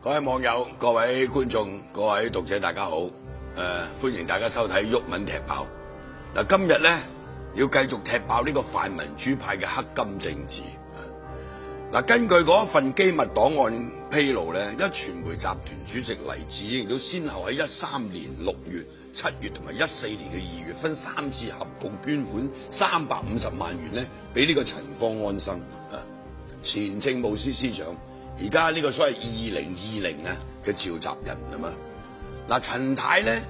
各位網友、各位觀眾、各位讀者，大家好！歡迎大家收睇毓民踢爆。嗱，今日咧要繼續踢爆呢個泛民主派嘅黑金政治。嗱，根據嗰份機密檔案披露咧，壹傳媒集團主席黎智英亦都先後喺13年6月、7月同埋14年嘅2月分3次合共捐款350萬元咧，俾呢個陳方安生前政務司司長。而家呢個所謂2020嘅召集人啊嘛，嗱，陳太咧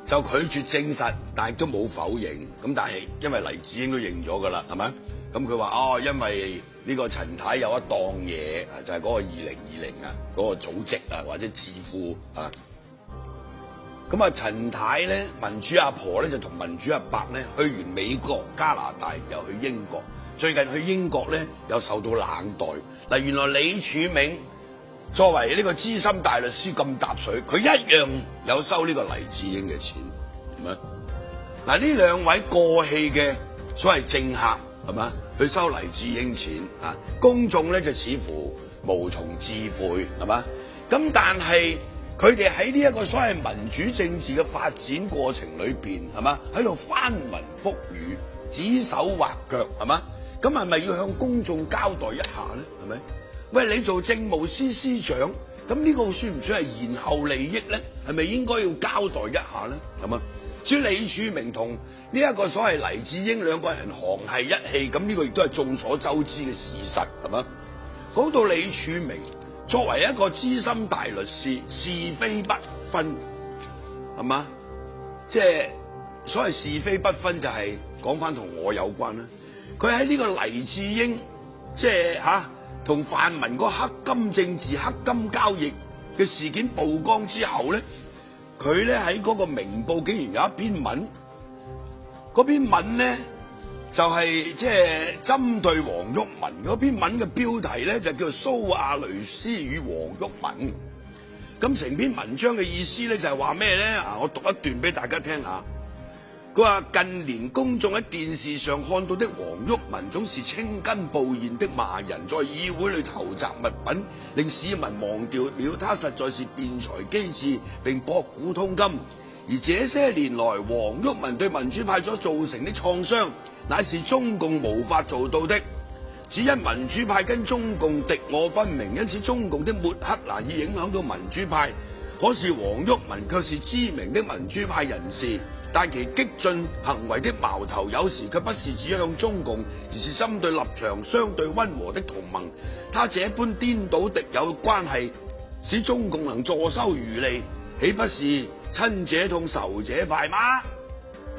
就拒絕證實，但係都冇否認。咁但係因為黎智英都認咗㗎啦，係咪？咁佢話因為呢個陳太有一檔嘢啊，就係嗰個2020嗰個組織啊，或者智庫啊。咁啊，陳太咧民主阿婆咧就同民主阿伯咧去完美國、加拿大，又去英國。最近去英國咧，又受到冷待。嗱，原來李柱銘作為呢個資深大律師咁搭水，佢一樣有收呢個黎智英嘅錢，係咪？嗱，呢兩位過氣嘅所謂政客，係咪？去收黎智英錢啊，公眾咧就似乎無從置喙，係嘛？咁但係佢哋喺呢一個所謂民主政治嘅發展過程裏邊，係嘛？喺度翻雲覆雨、指手畫腳，係嘛？咁係咪要向公眾交代一下咧？係咪？喂，你做政務司司長，咁呢個算唔算係延後利益咧？係咪應該要交代一下咧？係嘛？至於李柱銘同呢一個所謂黎智英兩個人行係一氣，咁呢個亦都係眾所周知嘅事實，係嘛？講到李柱銘作為一個資深大律師，是非不分，係嘛？即係所謂是非不分，就係講翻同我有關啦。佢喺呢個黎智英即係同泛民個黑金政治、黑金交易嘅事件曝光之後咧，佢咧喺嗰個明報竟然有一篇文，嗰篇文咧就係即係針對黃毓民。嗰篇文嘅標題咧就叫做蘇亞雷斯與黃毓民。咁成篇文章嘅意思咧就係話咩咧？我讀一段俾大家聽下。佢話近年公眾喺電視上看到的黃毓民總是青筋暴現的罵人，在議會裏投擲物品，令市民忘掉了他實在是辯才機智並博古通今。而這些年來，黃毓民對民主派所造成的創傷，乃是中共無法做到的。只因民主派跟中共敵我分明，因此中共的抹黑難以影響到民主派。可是黃毓民卻是知名的民主派人士。但其激進行為的矛頭，有時卻不是指向中共，而是針對立場相對溫和的同盟。他這般顛倒敵友關係，使中共能坐收漁利，豈不是親者痛仇者快嗎？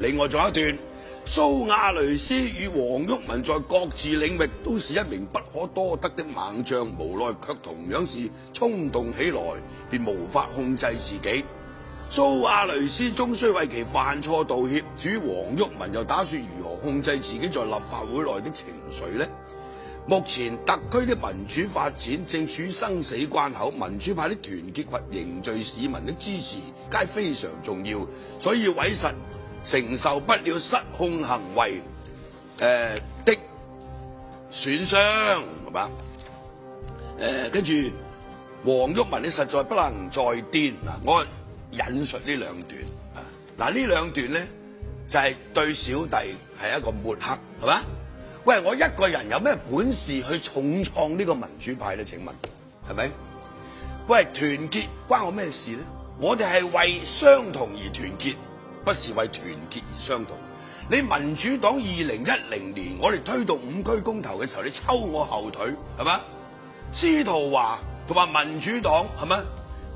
另外仲有一段，蘇亞雷斯與黃毓民在各自領域都是一名不可多得的猛將，無奈卻同樣是衝動起來便無法控制自己。蘇亞雷斯終須為其犯錯道歉，至於黃毓民又打算如何控制自己在立法會內的情緒呢？目前特區的民主發展正處於生死關口，民主派的團結及凝聚市民的支持皆非常重要，所以委實承受不了失控行為的損傷，係嘛？跟住黃毓民你實在不能再癲嗱，我引述呢兩段啊，嗱呢兩段咧就係對小弟係一個抹黑，係嘛？喂，我一個人有咩本事去重創呢個民主派咧？請問係咪？喂，團結關我咩事咧？我哋係為相同而團結，不是為團結而相同。你民主黨2010年我哋推動5區公投嘅時候，你抽我後腿，係嘛？司徒華同埋民主黨係咪？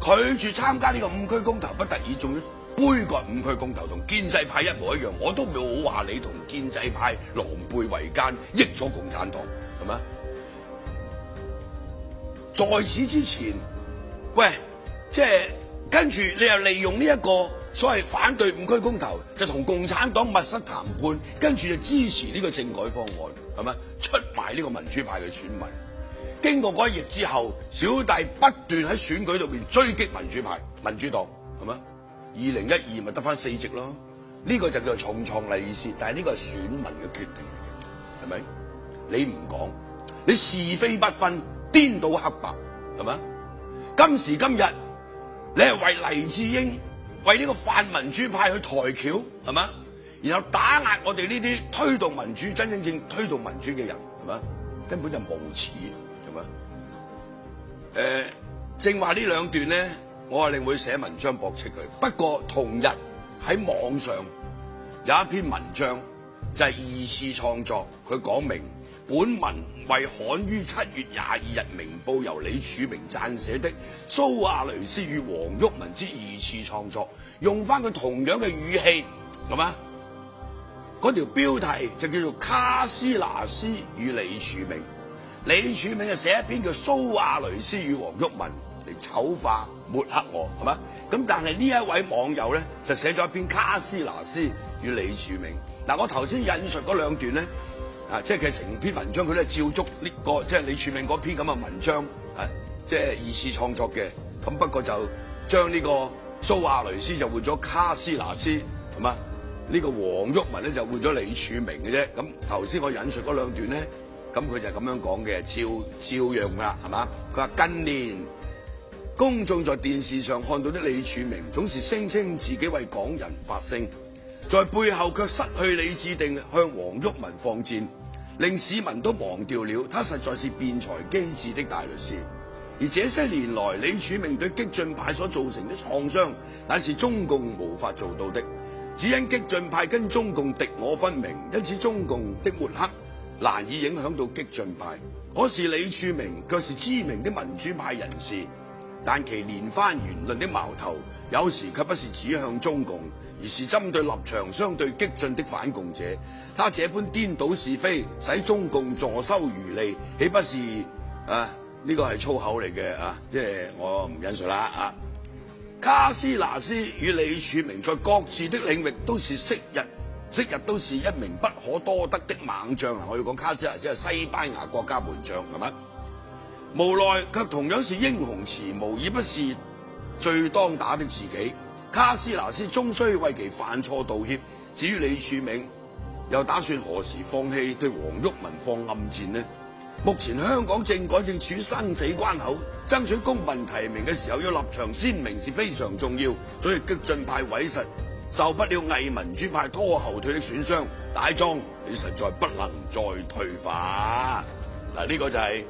拒絕參加呢個5區公投，不得已仲要杯葛5區公投，同建制派一模一樣。我都冇話你同建制派狼狽為奸，益咗共產黨，係咪？在此之前，喂，即係跟住你又利用呢一個所謂反對5區公投，就同共產黨密室談判，跟住就支持呢個政改方案，係咪？出賣呢個民主派嘅選民。經過嗰一役之後，小弟不斷喺選舉裏邊追擊民主派、民主黨，係咪？2012咪得返4席咯，呢個就叫做重創利是，但係呢個係選民嘅決定嚟嘅，係咪？你唔講，你是非不分，顛倒黑白，係咪？今時今日，你係為黎智英、為呢個泛民主派去抬轎，係嘛？然後打壓我哋呢啲推動民主、真正推動民主嘅人，係嘛？根本就無恥，係嘛？正話呢兩段咧，我係另會寫文章駁斥佢。不過同日喺網上有一篇文章就係二次創作，佢講明本文為刊於7月22日《明報》由李柱銘撰寫的蘇亞雷斯與黃毓民之二次創作，用翻佢同樣嘅語氣，係嘛？嗰條標題就叫做卡斯拿斯與李柱銘。李柱銘就寫一篇叫蘇亞雷斯與黃毓民嚟醜化抹黑我，係嘛？咁但係呢一位網友咧就寫咗一篇卡斯拿斯與李柱銘。嗱，我頭先引述嗰兩段咧，即係佢成篇文章佢都係照足呢個即係李柱銘嗰篇咁嘅文章，即係二次創作嘅。咁不過就將呢個蘇亞雷斯就換咗卡斯拿斯，係嘛？呢個黃毓民咧就換咗李柱銘嘅啫。咁頭先我引述嗰兩段咧，咁佢就咁樣講嘅，照樣啦，係嘛？佢話近年公眾在電視上看到的李柱銘總是聲稱自己為港人發聲，在背後卻失去理智定向黃毓民放箭，令市民都忘掉了他實在是辯才機智的大律師。而這些年來，李柱銘對激進派所造成的創傷，乃是中共無法做到的。只因激進派跟中共敵我分明，因此中共的抹黑難以影響到激進派。可是李柱銘卻是知名的民主派人士，但其連番言論的矛頭，有時卻不是指向中共，而是針對立場相對激進的反共者。他這般顛倒是非，使中共坐收漁利，豈不是呢個係粗口嚟嘅即係我唔引述啦卡斯拿斯與李柱銘在各自的領域都是昔日都是一名不可多得的猛將。我要講卡斯拿斯係西班牙國家門將，係咪？無奈卻同樣是英雄遲暮，而不是最當打的自己。卡斯拿斯終須為其犯錯道歉。至於李柱銘，又打算何時放棄對黃毓民放暗箭呢？目前香港政改正處於生死關口，爭取公民提名嘅時候要立場鮮明是非常重要，所以激進派委實受不了偽民主派拖後腿的損傷，大莊你實在不能再退化。嗱，呢個就係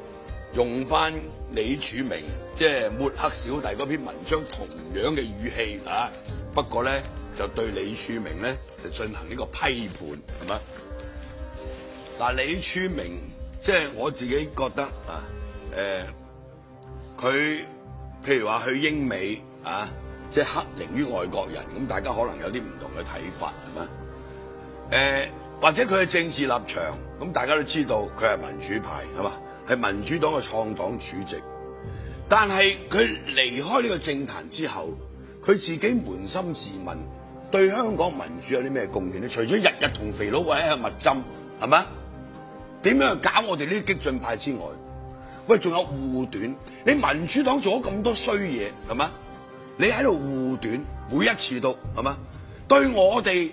用翻李柱銘即係抹黑小弟嗰篇文章同樣嘅語氣不過咧就對李柱銘咧就進行呢個批判，係嘛？嗱，李柱銘。即係我自己覺得佢譬如話去英美即係黑凌於外國人，咁大家可能有啲唔同嘅睇法，係嘛？或者佢嘅政治立場，咁大家都知道佢係民主派，係嘛？係民主黨嘅創黨主席。但係佢離開呢個政壇之後，佢自己捫心自問，對香港民主有啲咩貢獻咧？除咗日日同肥佬喺度密針，係嘛？點樣搞我哋呢啲激進派之外，喂，仲有護短。你民主黨做咗咁多衰嘢，係嘛？你喺度護短，每一次都係嘛？對我哋，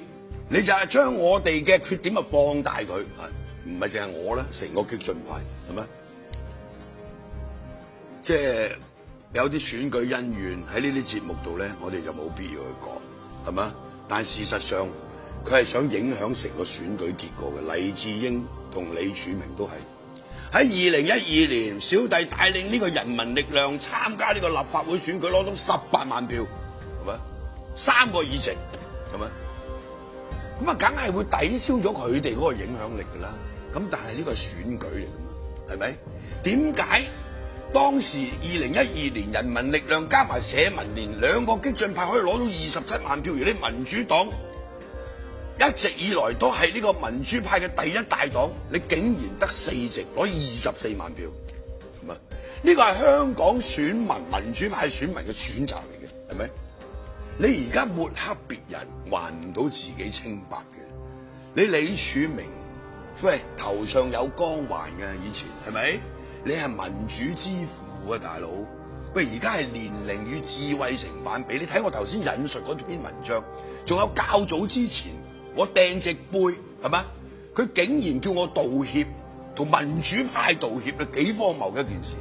你就係將我哋嘅缺點放大佢，唔係淨係我啦，成個激進派係咪？即係有啲選舉恩怨喺呢啲節目度咧，我哋就冇必要去講，係嘛？但事實上，佢係想影響成個選舉結果嘅。黎智英同李柱銘都係喺2012年，小弟帶領呢個人民力量參加呢個立法會選舉，攞到18萬票，係咪？3個議席，係咪？咁梗係會抵消咗佢哋嗰個影響力㗎啦。咁但係呢個係選舉嚟㗎嘛，係咪？點解當時2012年人民力量加埋社民連兩個激進派可以攞到27萬票，而啲民主黨一直以來都係呢個民主派嘅第一大黨，你竟然得4席攞24萬票，係咪？呢個係香港選民民主派選民嘅選擇嚟嘅，係咪？你而家抹黑別人，還唔到自己清白嘅。你李柱銘，喂，頭上有光環嘅，以前係咪？你係民主之父啊，大佬。喂，而家係年齡與智慧成反比。你睇我頭先引述嗰篇文章，仲有較早之前。我掟隻杯，係咪？佢竟然叫我道歉，同民主派道歉，幾荒謬嘅一件事。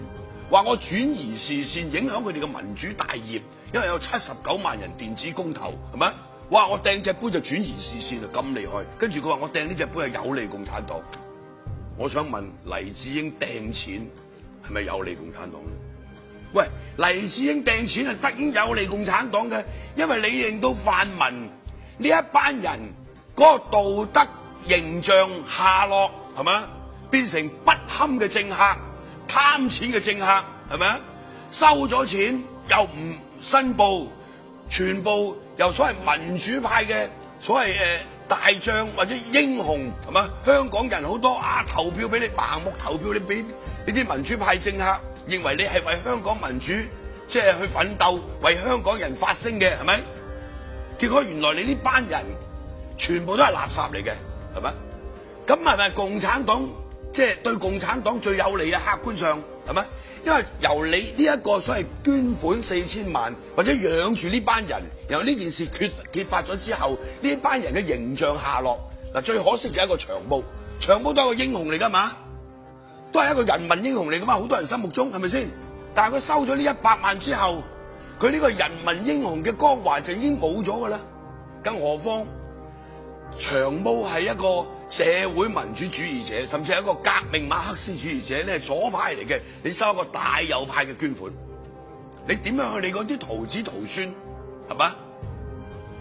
話我轉移視線，影響佢哋嘅民主大業，因為有79萬人電子公投，係咪？哇！我掟隻杯就轉移視線啦，咁厲害。跟住佢話我掟呢隻杯係有利共產黨。我想問黎智英掟錢係咪有利共產黨咧？喂，黎智英掟錢係當然有利共產黨嘅，因為你令到泛民呢一班人嗰個道德形象下落，係咪？變成不堪嘅政客、貪錢嘅政客，係咪啊？收咗錢又唔申報，全部由所謂民主派嘅所謂大將或者英雄，係嘛？香港人好多投票俾你，盲目投票你俾呢啲民主派政客，認為你係為香港民主即係去奮鬥，為香港人發聲嘅，係咪？結果原來你呢班人全部都係垃圾嚟嘅，係咪？咁係咪共產黨即係對共產黨最有利嘅？客觀上係咪？因為由你呢一個所謂捐款4000萬，或者養住呢班人，然後呢件事揭發咗之後，呢班人嘅形象下落。嗱，最可惜就係一個長毛，長毛都係一個英雄嚟㗎嘛，都係一個人民英雄嚟㗎嘛，好多人心目中係咪先？但係佢收咗呢100萬之後，佢呢個人民英雄嘅光環就已經冇咗㗎啦。更何況長毛係一個社會民主主義者，甚至係一個革命馬克思主義者，你係左派嚟嘅，你收一個大右派嘅捐款，你點樣去你嗰啲徒子徒孫係嘛？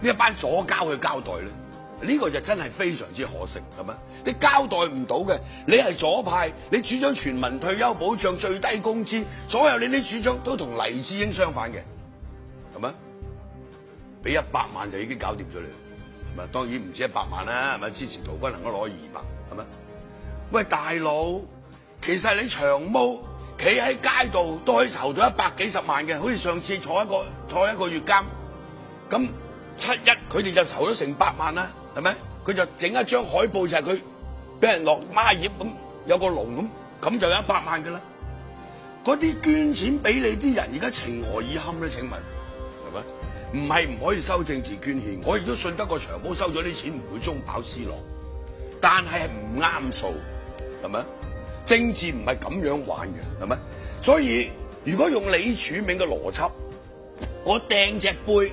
呢一班左膠去交代咧？呢個就真係非常之可惜，係咪？你交代唔到嘅，你係左派，你主張全民退休保障、最低工資，所有你啲主張都同黎智英相反嘅，係咪？俾100萬就已經搞掂咗你。當然唔止100萬啦，係咪？之前陶君行都攞200，係咪？喂，大佬，其實你長毛企喺街度都可以籌到100幾十萬嘅，好似上次坐一個月監，咁7·1佢哋就籌咗成百萬啦，係咪？佢就整一張海報就係佢俾人落孖葉咁，有個龍咁就有100萬㗎啦。嗰啲捐錢俾你啲人，而家情何以堪咧？請問係咪？唔係唔可以收政治捐獻，我亦都信得過長毛收咗啲錢唔會中飽私囊，但係唔啱數，係咪？政治唔係咁樣玩嘅，係咪？所以如果用李柱銘嘅邏輯，我掟隻杯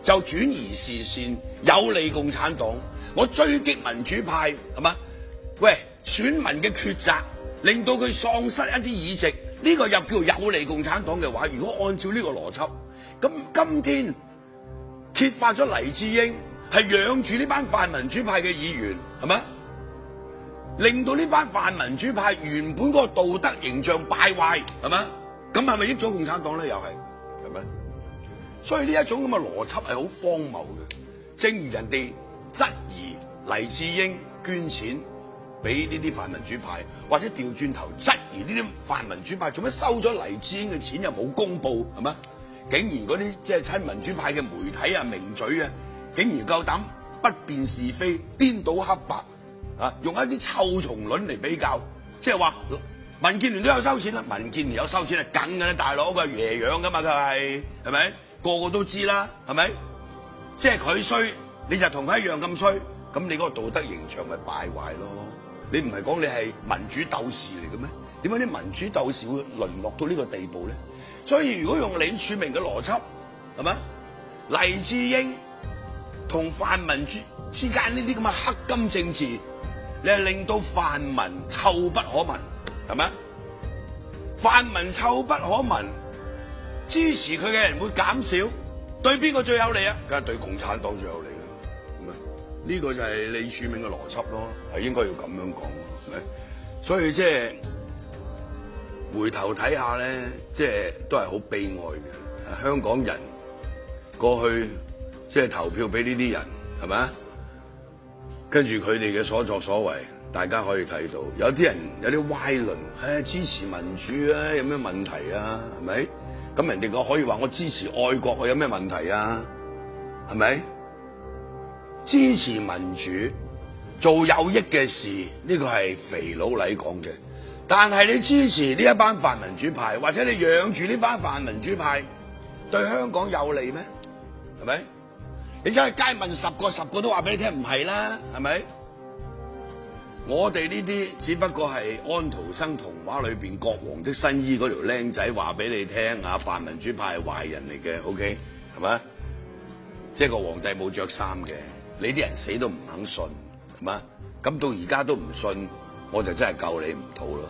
就轉移視線，有利共產黨；我追擊民主派，係嘛？喂，選民嘅抉擇令到佢喪失一啲議席，呢個又叫有利共產黨嘅話，如果按照呢個邏輯，咁今天揭發咗黎智英係養住呢班泛民主派嘅議員，係咪？令到呢班泛民主派原本嗰個道德形象敗壞，係咪？咁係咪益咗共產黨咧？又係咪？所以呢一種咁嘅邏輯係好荒謬嘅。正如人哋質疑黎智英捐錢俾呢啲泛民主派，或者調轉頭質疑呢啲泛民主派做咩收咗黎智英嘅錢又冇公佈，係咪？竟然嗰啲即係親民主派嘅媒體啊、名嘴啊，竟然夠膽不辨是非、顛倒黑白啊，用一啲臭蟲論嚟比較，即係話民建聯都有收錢啦，民建聯有收錢係梗㗎啦，大佬佢係爺養㗎嘛，佢係咪？個個都知啦，係咪？即係佢衰，你就同佢一樣咁衰，咁你嗰個道德形象咪敗壞咯？你唔係講你係民主鬥士嚟嘅咩？點解啲民主鬥士會淪落到呢個地步咧？所以如果用李柱銘嘅邏輯，係咪？黎智英同泛民之間呢啲咁嘅黑金政治，你係令到泛民臭不可聞，係咪？泛民臭不可聞，支持佢嘅人會減少，對邊個最有利啊？梗係對共產黨最有利啦，係咪？呢個就係李柱銘嘅邏輯咯，係應該要咁樣講，係咪？所以即係回頭睇下咧，即係都係好悲哀嘅。香港人過去即係投票俾呢啲人，係咪啊？跟住佢哋嘅所作所為，大家可以睇到，有啲人有啲歪論，支持民主啊，有咩問題啊？係咪？咁人哋個可以話我支持愛國啊，有咩問題啊？係咪？支持民主做有益嘅事，呢個係肥佬黎講嘅。但係你支持呢一班泛民主派，或者你養住呢班泛民主派，對香港有利咩？係咪？你走去街問10個，10個都話俾你聽唔係啦，係咪？我哋呢啲只不過係安徒生童話裏邊國王的新衣嗰條僆仔話俾你聽啊，泛民主派係壞人嚟嘅 ，OK 係咪？即係個皇帝冇着衫嘅，你啲人死都唔肯信，係嘛？咁到而家都唔信，我就真係救你唔到啦。